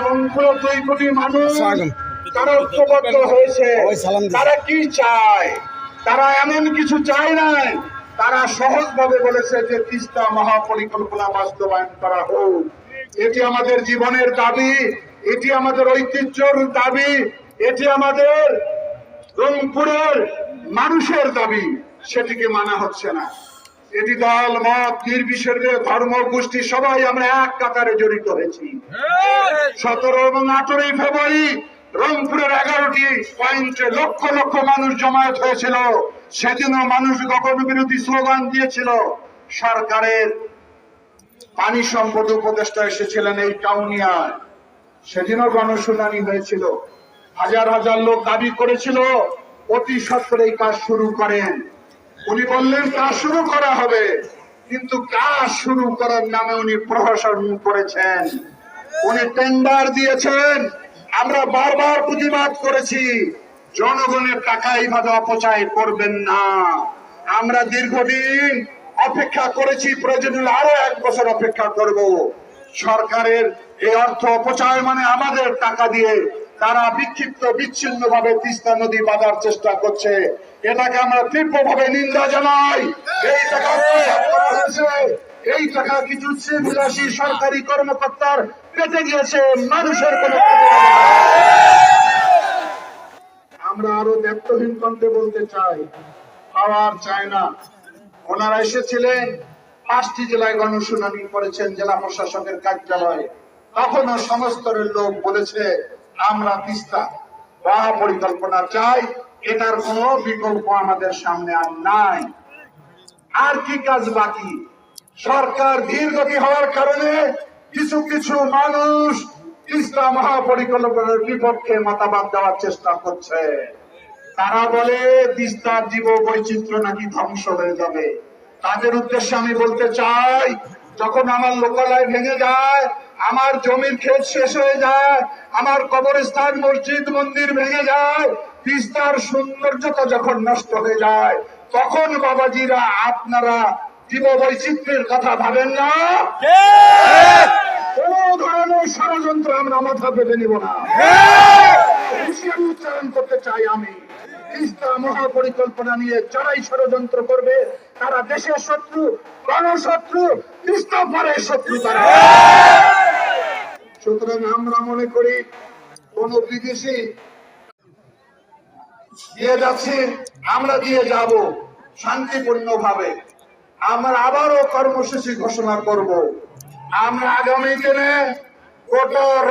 রংপুরে 2 কোটি মানুষ তারা ঐক্যবদ্ধ হয়েছে। তারা কি চায়? তারা এমন কিছু চায় নাই, তারা সহজভাবে বলেছে যে তিস্তা মহাপরিকল্পনা বাস্তবায়ন করা হোক। এটি আমাদের জীবনের দাবি, এটি আমাদের ঐতিহ্যের দাবি, এটি আমাদের রংপুরের মানুষের দাবি। সেটিকে মানা হচ্ছে না। এটি দল মত নির্বিশেষে ধর্ম গোষ্ঠী সবাই আমরা এক কাতারে জড়িত হয়েছি। 17 এবং 18 ফেব্রুয়ারি রংপুরের 11টি পয়েন্টে লক্ষ লক্ষ মানুষ জমায়েত হয়েছিল। সেদিনও মানুষ গণ বিরোধী স্লোগান দিয়েছিল। সরকারের পানি সম্পদ উপদেষ্টা এসেছিলেন এই কাউনিয়ায়, সেদিনও গণশুনানি হয়েছিল। হাজার হাজার লোক দাবি করেছিল অতি সত্বর এই কাজ শুরু করেন। উনি বললেন কাজ শুরু করা হবে, কিন্তু কাজ শুরু করার নামে উনি প্রহসন করেছেন, উনি টেন্ডার দিয়েছেন। আমরা বারবার প্রতিবাদ করেছি জনগণের টাকা এইভাবে অপচয় করবেন না। আমরা দীর্ঘদিন অপেক্ষা করেছি, প্রয়োজন হলে আরো 1 বছর অপেক্ষা করব। সরকারের এই অর্থ অপচয় মানে আমাদের টাকা দিয়ে তারা বিক্ষিপ্ত বিচ্ছিন্ন ভাবে তিস্তা নদী বাঁধার চেষ্টা করছে। এটাকে আমরা তীব্রভাবে নিন্দা জানাই। এই টাকা এই টাকা কিছু বিলাসী সরকারি কর্মকর্তার পেতে গিয়েছে, মানুষের কোনো আমরা আরো দায়িত্বহীন কণ্ঠে বলতে চাই, পাওয়ার চায় না। ওনারা এসেছিলেন 5টি জেলায় গণশুনানি করেছেন জেলা প্রশাসকের কার্যালয়ে। তখনও সমস্তরের লোক বলেছে আমরা তিস্তা মহাপরিকল্পনা চাই, এটার কোনো বিকল্প আমাদের সামনে আর নাই। আর কি কাজ বাকি? সরকার ধীরগতি হওয়ার কারণে কিছু কিছু মানুষ তিস্তা মহাপরিকল্পনার বিপক্ষে মতামত দেওয়ার চেষ্টা করছে। তারা বলে তিস্তার জীব বৈচিত্র্য নাকি ধ্বংস হয়ে যাবে। তাদের উদ্দেশ্যে আমি বলতে চাই, যখন আমার লোকালয় ভেঙে যায়, আমার জমির ক্ষেত শেষ হয়ে যায়, আমার কবরস্থান মসজিদ মন্দির ভেঙে যায়, তিস্তার সৌন্দর্যতা যখন নষ্ট হয়ে যায়, তখন বাবাজিরা আপনারা জীব বৈচিত্র্যের কথা ভাবেন না। কোন ধরনের ষড়যন্ত্র আমরা মাথা পেতে নিব না। হুঁশিয়ারি উচ্চারণ করতে চাই আমি, তিস্তা মহাপরিকল্পনা নিয়ে যারাই ষড়যন্ত্র করবে তারা দেশের শত্রু, গণশত্রু, তিস্তা পারের শত্রু তারা। সুতরাং আমরা মনে করি কোন বিদেশি দিয়ে যাচ্ছে, আমরা দিয়ে যাব শান্তিপূর্ণ ভাবে। আমরা আবারও কর্মসূচি ঘোষণা করব। আমরা আগামী দিনে গোটা